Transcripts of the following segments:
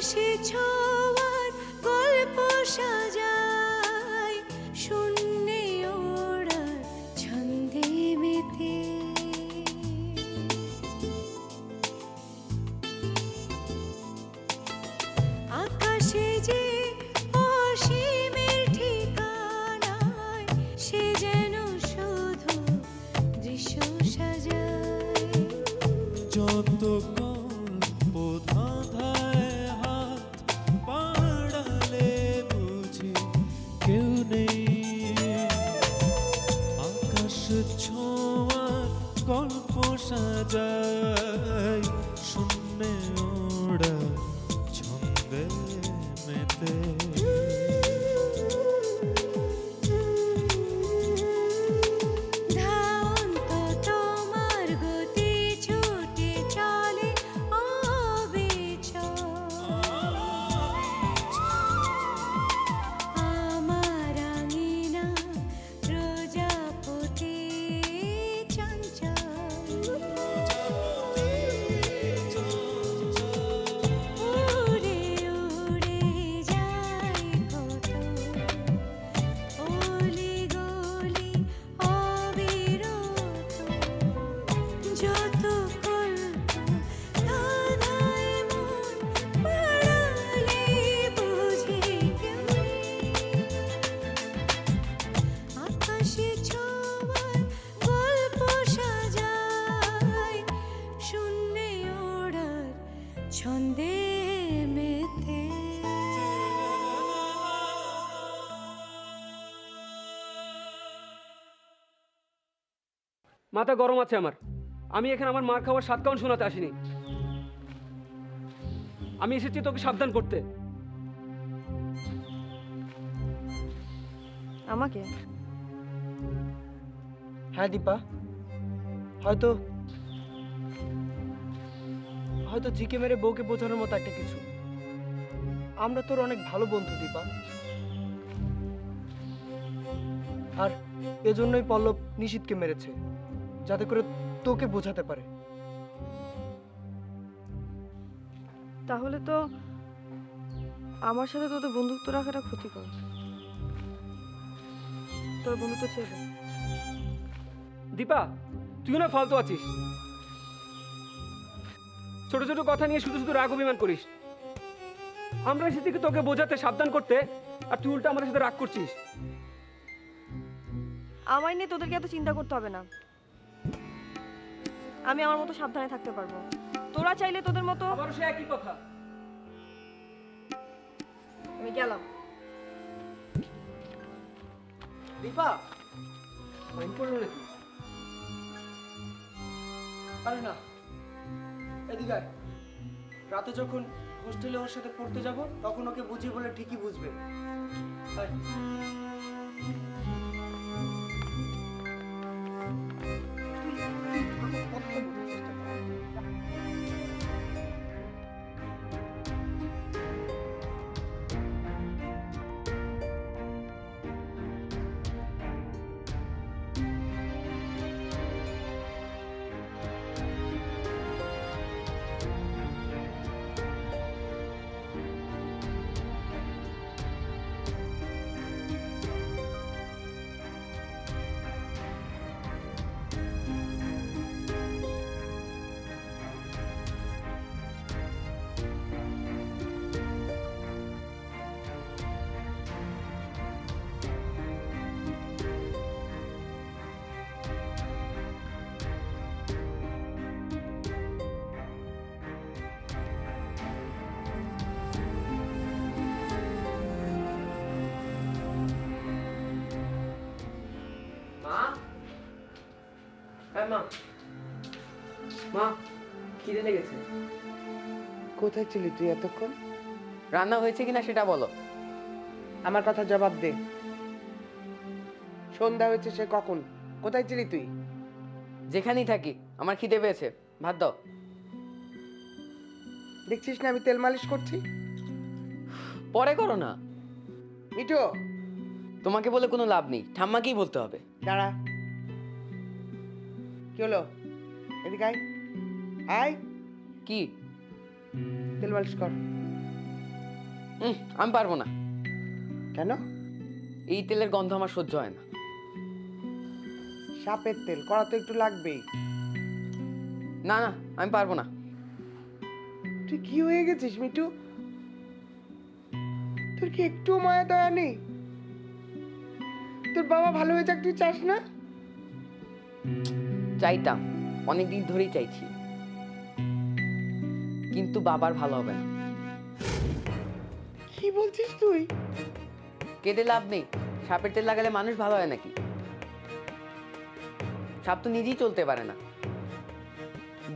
আকাশে ছোঁয়ার গল্প সাজাই শূন্যে ওড়ার ছন্দে মেতে আকাশে যে অসীমের ঠিকানায় সে যেন শুধু দৃশ্য সাজায় যত গল্প ধাঁধায় হাত বাড়ালে বুঝি কেউ নেই আকাশ ছোঁয়ার গল্প সাজায় শূন্যে ওড়া ছন্দে মেতে ধাওন্ত তোমার গতি ছুটে চলে অবিচল আমার আঙিনা প্রজাপতি চঞ্চল উড়ে উড়ে যায় কত অলি গলি অবিরত যত কল্প ধাঁধায় মন পাড়ালে বুঝি কেউ নেই। আকাশে ছোঁয়ার গল্প সাজাই শূন্যে ওড়ার ছন্দে মেতে মাথা গরম আছে আমার। আমি এখানে আমার মার খাওয়ার সাত কাউন্ট শোনাতে আসিনি। আমি এসেছি তোকে সাবধান করতে। আমাকে? হ্যাঁ দীপা, হয়তো হয়তো ঝিকে মেরে বউকে বোঝানোর মতো একটা কিছু। আমরা তোর অনেক ভালো বন্ধু দীপা, আর এজন্যই পল্লব নিশীথকে মেরেছে, যাতে করে তোকে বোঝাতে পারে। তাহলে তো আমার সাথে তোদের বন্ধুত্ব রাখাটা ক্ষতিকর। তোর বন্ধুত্ব ছেড়ে দে। দীপা, তুইও না ফালতু আছিস। ছোট ছোট কথা নিয়ে শুধু শুধু রাগ অভিমান করিস। আমরা এসেছি কি তোকে বোঝাতে, সাবধান করতে, আর তুই উল্টা আমাদের সাথে রাগ করছিস। আমায় নিয়ে তোদেরকে এত চিন্তা করতে হবে না। আমি আমার মতো সাবধানে থাকতে পারবো। তোরা চাইলে তোদের মতো। আবারও সে একই কথা। আমি গেলাম। দীপা মাইন্ড করলো নাকি? আরে না, এদিকে আয়। রাতে যখন হোস্টেলে ওর সাথে পড়তে যাব তখন ওকে বুঝিয়ে বলে ঠিকই বুঝবে। আয়। হ্যাঁ মা। মা, খিদে লেগেছে। কোথায় ছিলি তুই এতক্ষণ? রান্না হয়েছে কিনা সেটা বলো। আমার কথা জবাব দে। সন্ধ্যা হয়েছে সে কখন? কোথায় ছিলি তুই? যেখানেই থাকি আমার খিদে পেয়েছে, ভাত দাও। দেখছিস না আমি তেল মালিশ করছি? পরে করো না, মিঠু তোমাকে বলে কোনো লাভ নেই, ঠাম্মাকেই বলতে হবে। দাঁড়া, কি হলো? এদিকে আয়। আয়, কি? তেল মালিশ কর। আমি পারবো না। কেন? এই তেলের গন্ধ আমার সহ্য হয় না। সাপের তেল করা তো একটু লাগবেই। না না, আমি পারবো না। তুই কি হয়ে গেছিস মিঠু? তোর কি একটু মায়া দয়া নেই? তোর বাবা ভালো হয়ে যাক, তুই চাস না? চাইতাম, অনেকদিন ধরেই চাইছি, কিন্তু বাবার ভালো হবে না। কি বলছিস তুই? কেটে লাভ নেই, সাপের তেল লাগালে মানুষ ভালো হয় নাকি? সাপ তো নিজেই চলতে পারে না,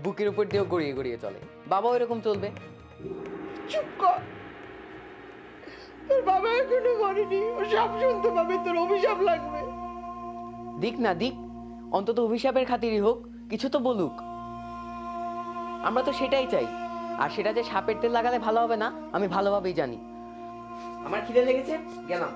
বুকের উপর দিয়েও গড়িয়ে গড়িয়ে চলে। বাবাও এরকম চলবে? চুপ কর। তোর বাবা এখনো মরেনি, ও সব শুনতে পাবে, তোর অভিশাপ লাগবে। দিক না দিক, অন্তত অভিশাপের খাতিরই হোক, কিছু তো বলুক। আমরা তো সেটাই চাই, আর সেটা যে সাপের তেল লাগালে ভালো হবে না আমি ভালোভাবেই জানি। আমার খিদে লেগেছে, গেলাম।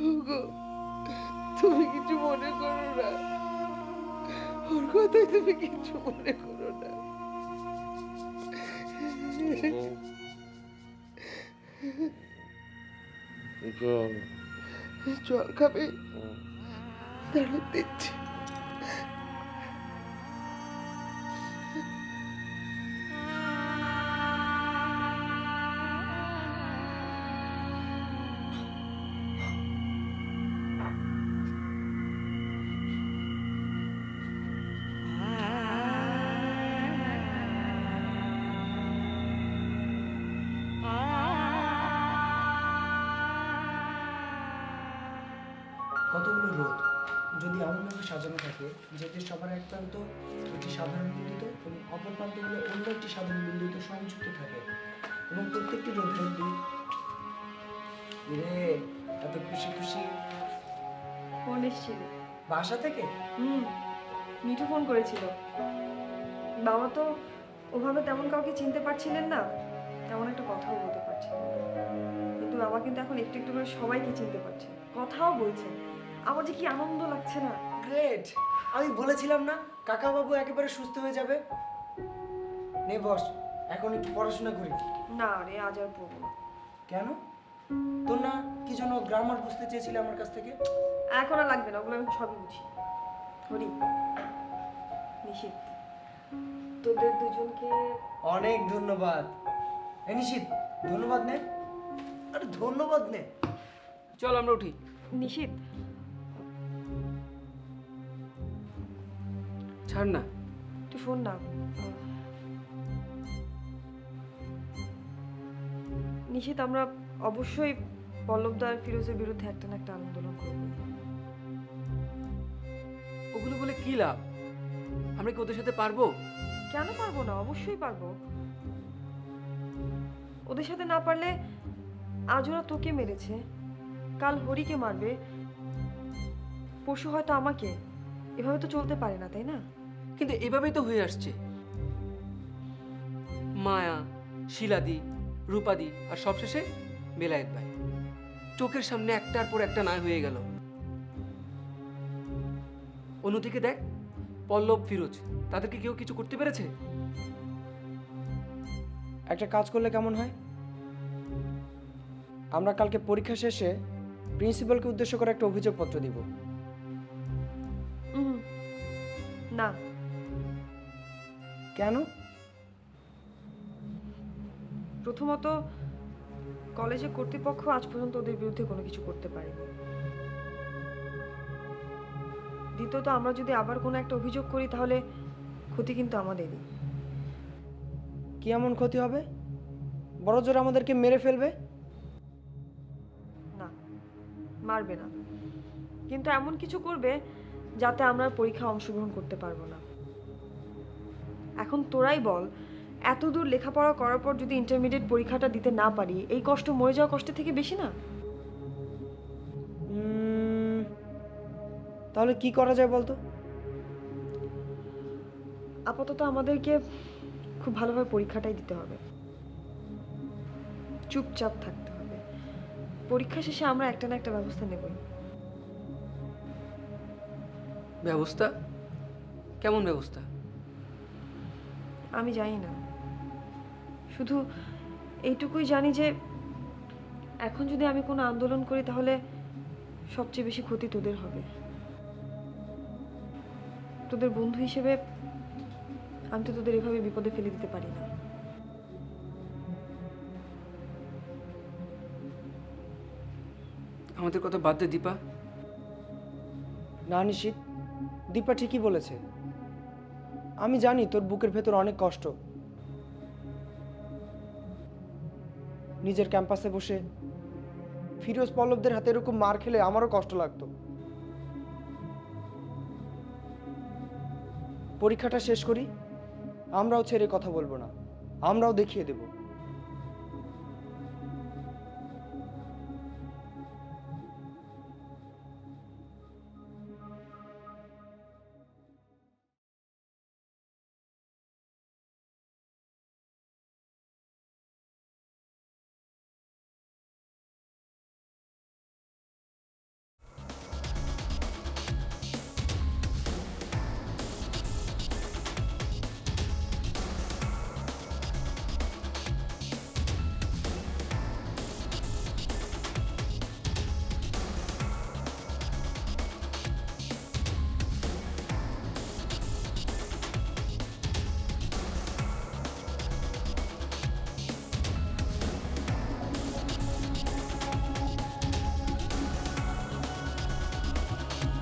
ওগো, তুমি কিছু মনে করো না, ওর কথাই তুমি কিছু মনে করো না। জল খাবে? দাঁড়ো দিচ্ছি। কতগুলো রোদ যদি এমনভাবে সাজানো থাকে যেটি সবার এক প্রান্ত একটি সাধারণ বিন্দুতে এবং অপর প্রান্তগুলো অন্য একটি সাধারণ বিন্দুতে সংযুক্ত থাকে এবং প্রত্যেকটি রোধের দুই রে এত খুশি খুশি ফোন এসেছিল বাসা থেকে। মিঠু ফোন করেছিল। বাবা তো ওভাবে তেমন কাউকে চিনতে পারছিলেন না, তেমন একটা কথাও বলতে পারছিলেন না। কিন্তু বাবা কিন্তু এখন একটু একটু করে সবাইকে চিনতে পারছে, কথাও বলছেন। আমার যে কি আনন্দ লাগছে না। গ্রেট, আমি বলেছিলাম না কাকা বাবু একেবারে সুস্থ হয়ে যাবে। নে বস, এখন একটু পড়াশোনা করি। না রে, আজ আর পড়বো না। কেন? তোর না কি জন্য গ্রামার বুঝতে চেয়েছিলে আমার কাছ থেকে? এখন আর লাগবে না, ওগুলো আমি সবই বুঝি। হরি, নিশিত, তোদের দুজনকে অনেক ধন্যবাদ। এই নিশিত, ধন্যবাদ নে। আরে ধন্যবাদ নে। চল আমরা উঠি। নিশিত, ছাড় না। তুই শোন না। নিশিত, আমরা অবশ্যই পল্লবদা আর ফিরোজের বিরুদ্ধে একটা না একটা আন্দোলন করব। ওগুলো বলে কি লাভ? আমরা কি ওদের সাথে পারবো? কেন পারবো না? অবশ্যই পারবো। ওদের সাথে না পারলে আজ ওরা তোকে মেরেছে, কাল হরিকে মারবে, পরশু হয়তো আমাকে। এভাবে তো চলতে পারে না, তাই না? কিন্তু এভাবেই তো হয়ে আসছে। মায়া, শিলাদি, রূপাদি আর সবশেষে বেলায়েত ভাই চোখের সামনে একটার পর একটা না হয়ে গেল। অন্যদিকে দেখ, পল্লব, ফিরোজ, তাদেরকে কেউ কিছু করতে পেরেছে? একটা কাজ করলে কেমন হয়? আমরা কালকে পরীক্ষা শেষে প্রিন্সিপালকে উদ্দেশ্য করে একটা অভিযোগপত্র দিব। না। কেন? প্রথমত, কলেজে কর্তৃপক্ষ আজ পর্যন্ত ওদের বিরুদ্ধে কোনো কিছু করতে পারেনি। দ্বিতীয়ত, আমরা যদি আবার কোনো একটা অভিযোগ করি তাহলে ক্ষতি কিন্তু আমাদেরই। কি এমন ক্ষতি হবে? বড় জোর আমাদেরকে মেরে ফেলবে? না, মারবে না, কিন্তু এমন কিছু করবে যাতে আমরা পরীক্ষা অংশগ্রহণ করতে পারবো না। এখন তোরাই বল, এত দূর লেখাপড়া করার পর যদি ইন্টারমিডিয়েট পরীক্ষাটা দিতে না পারি, এই কষ্ট মরে যাওয়া কষ্টের থেকে বেশি না? তাহলে কি করা যায় বলতো? আপাতত আমাদেরকে খুব ভালোভাবে পরীক্ষাটাই দিতে হবে, চুপচাপ থাকতে হবে। পরীক্ষা শেষে আমরা একটা না একটা ব্যবস্থা নেবই। ব্যবস্থা? কেমন ব্যবস্থা? আমি জানি না, শুধু এইটুকুই জানি যে এখন যদি আমি কোনো আন্দোলন করি তাহলে সবচেয়ে বেশি ক্ষতি তোদের হবে। তোদের বন্ধু হিসেবে আমি তো তোদের এভাবে বিপদে ফেলে দিতে পারি না। আমাদের কথা বাদ দে দীপা। না নিশিত, দীপা ঠিকই বলেছে। আমি জানি তোর বুকের ভেতর অনেক কষ্ট। নিজের ক্যাম্পাসে বসে ফিরোজ পল্লবদের হাতে এরকম মার খেলে আমারও কষ্ট লাগতো। পরীক্ষাটা শেষ করি, আমরাও ছেড়ে কথা বলবো না, আমরাও দেখিয়ে দেব।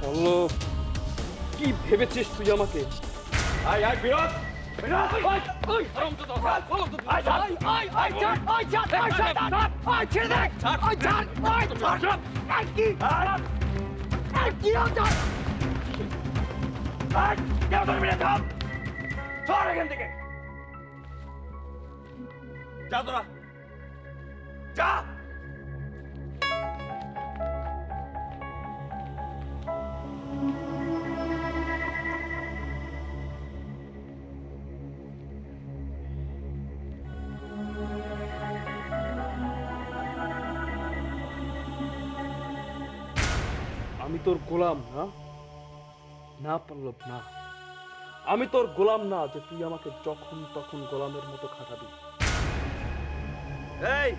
পল্লব, কি ভেবেছিস তুই আমাকে? আয় আয় বিরোধ, বিরোধ, আয় আয় হারামজাদা, পল্লব, আয় আয় আয় আয় ছাড়, আয় ছাড়, আয় ছাড়, আয় ছেড়ে দে, আয় ছাড়, আয় ছাড়, আয় কি, আয় কি ছাড়, আয় কেন ধরবি না? থাম, সর এখান থেকে, যা তোরা, যা। আমি তোর গোলাম না, না পল্লব না, আমি তোর গোলাম না যে তুই আমাকে যখন তখন গোলামের মতো খাটাবি। এই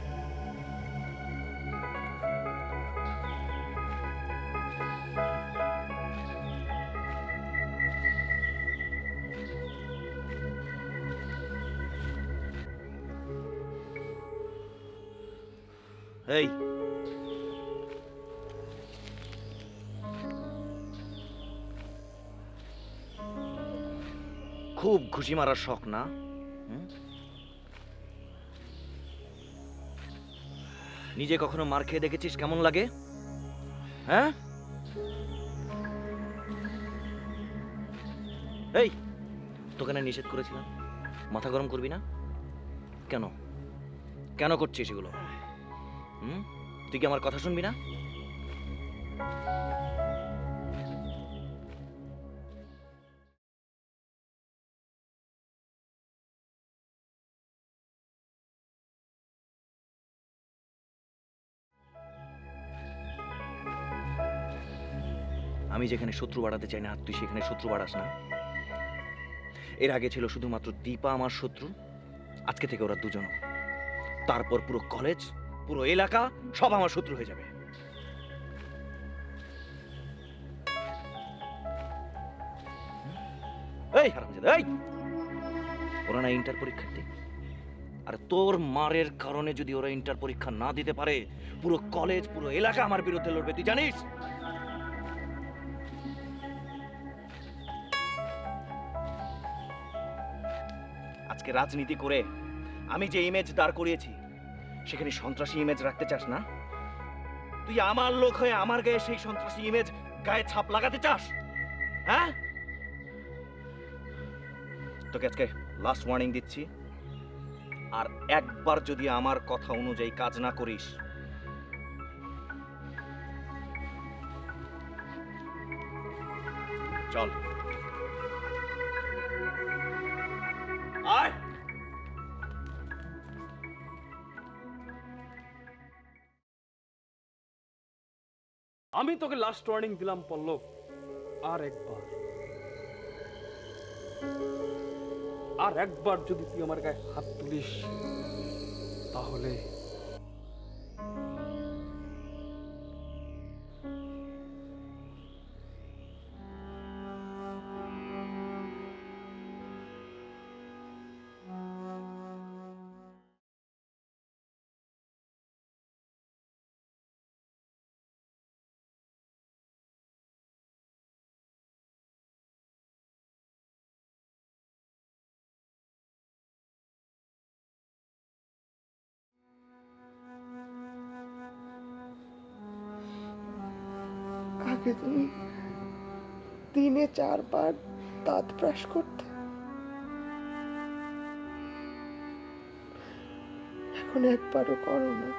এই খুব ঘুষি মারার শখ না? নিজে কখনো মার খেয়ে দেখেছিস কেমন লাগে? হ্যাঁ, এই তোকে না নিষেধ করেছিলাম মাথা গরম করবি না? কেন কেন করছিস এগুলো? তুই কি আমার কথা শুনবি না? আমি যেখানে শত্রু বাড়াতে চাই না তুই সেখানে শত্রু বাড়াস না। এর আগে ছিল শুধুমাত্র দীপা আমার শত্রু, আজকে থেকে ওরা দুজন, তারপর পুরো কলেজ পুরো এলাকা সব আমার শত্রু হয়ে যাবে। এই হারামজাদা, এই ওরা না ইন্টার পরীক্ষার্থী, আর তোর মারের কারণে যদি ওরা ইন্টার পরীক্ষা না দিতে পারে পুরো কলেজ পুরো এলাকা আমার বিরুদ্ধে লড়বে, তুই জানিস? আজকে রাজনীতি করে আমি যে ইমেজ দাঁড় করিয়েছি সেখানে সন্ত্রাসী ইমেজ রাখতে চাস না? তুই আমার লোক হয়ে আমার গায়ে সেই সন্ত্রাসী ইমেজ গায়ে ছাপ লাগাতে চাস? হ্যাঁ, তোকে আজকে লাস্ট ওয়ার্নিং দিচ্ছি, আর একবার যদি আমার কথা অনুযায়ী কাজ না করিস চল আয়। আমি তোকে লাস্ট ওয়ার্নিং দিলাম পল্লব, আর একবার যদি তুই আমার গায়ে হাত তুলিস তাহলে আগে তুমি দিনে 4 বার দাঁত ব্রাশ করতে, এখন একবারও করো না।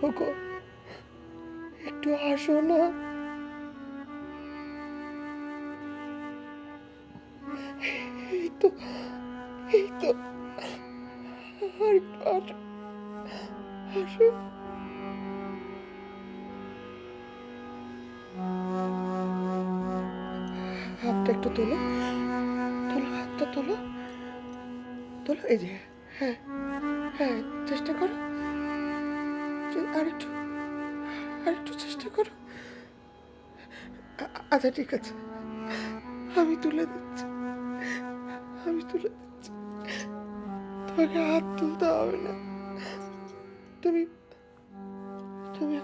ওগো, একটু আসো না। এই তো আর একটু আসো, আসো। হাতটা একটু তোলো, হাতটা তোলো, এই যে, হ্যাঁ হ্যাঁ, চেষ্টা করো, আরেকটু চেষ্টা করো। আচ্ছা ঠিক আছে, আমি তুলে দিচ্ছি। তোমাকে হাত তুলতে হবে না। তুমি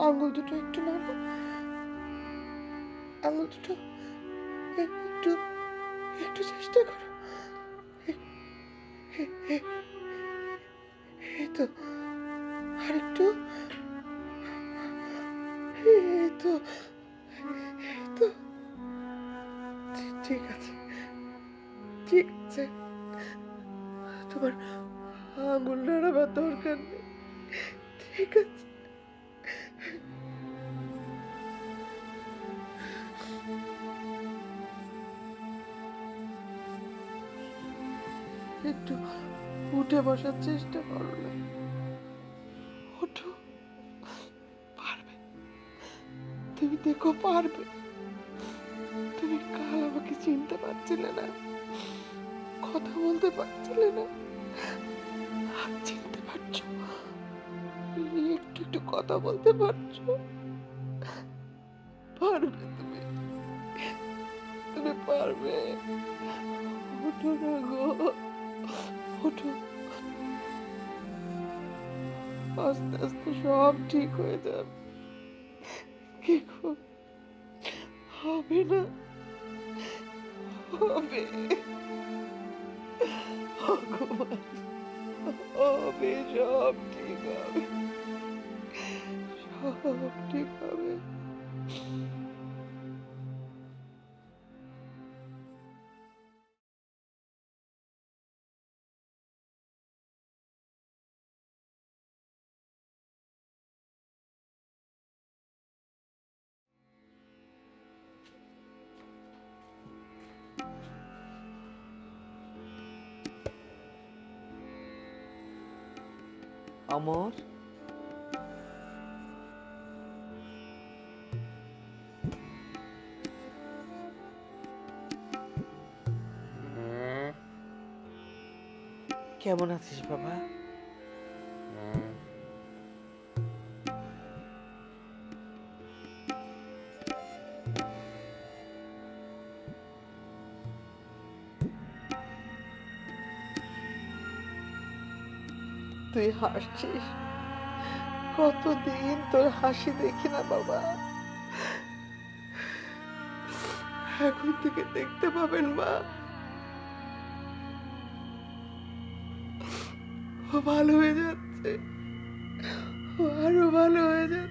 আঙুল দুটো একটু নাড়ো, আঙুল দুটো একটু চেষ্টা করো। এই তো, আরেকটু, এই তো ঠিক আছে, তোমার আঙুল নাড়াবার দরকার নেই, ঠিক আছে। একটু উঠে বসার চেষ্টা করো না, ওঠো, পারবে, তুমি দেখো পারবে। তুমি কাল আমাকে চিনতে পারছিলে না, কথা বলতে পারছিলে না, আজ চিনতে পারছো, একটু কথা বলতে পারছো, পারবে, তুমি পারবে। ওঠো না গো, ওঠো, আস্তে আস্তে সব ঠিক হয়ে যাবে। কি গো, হবে না? হবে, ভগবান, হবে, সব ঠিক হবে, সব ঠিক হবে। অমর, কেমন আছিস বাবা? তুই হাসছিস, কতদিন তোর হাসি দেখি না বাবা, এখন থেকে দেখতে পাবেন মা। ও ভালো হয়ে যাচ্ছে, ও আরো ভালো হয়ে যাচ্ছে।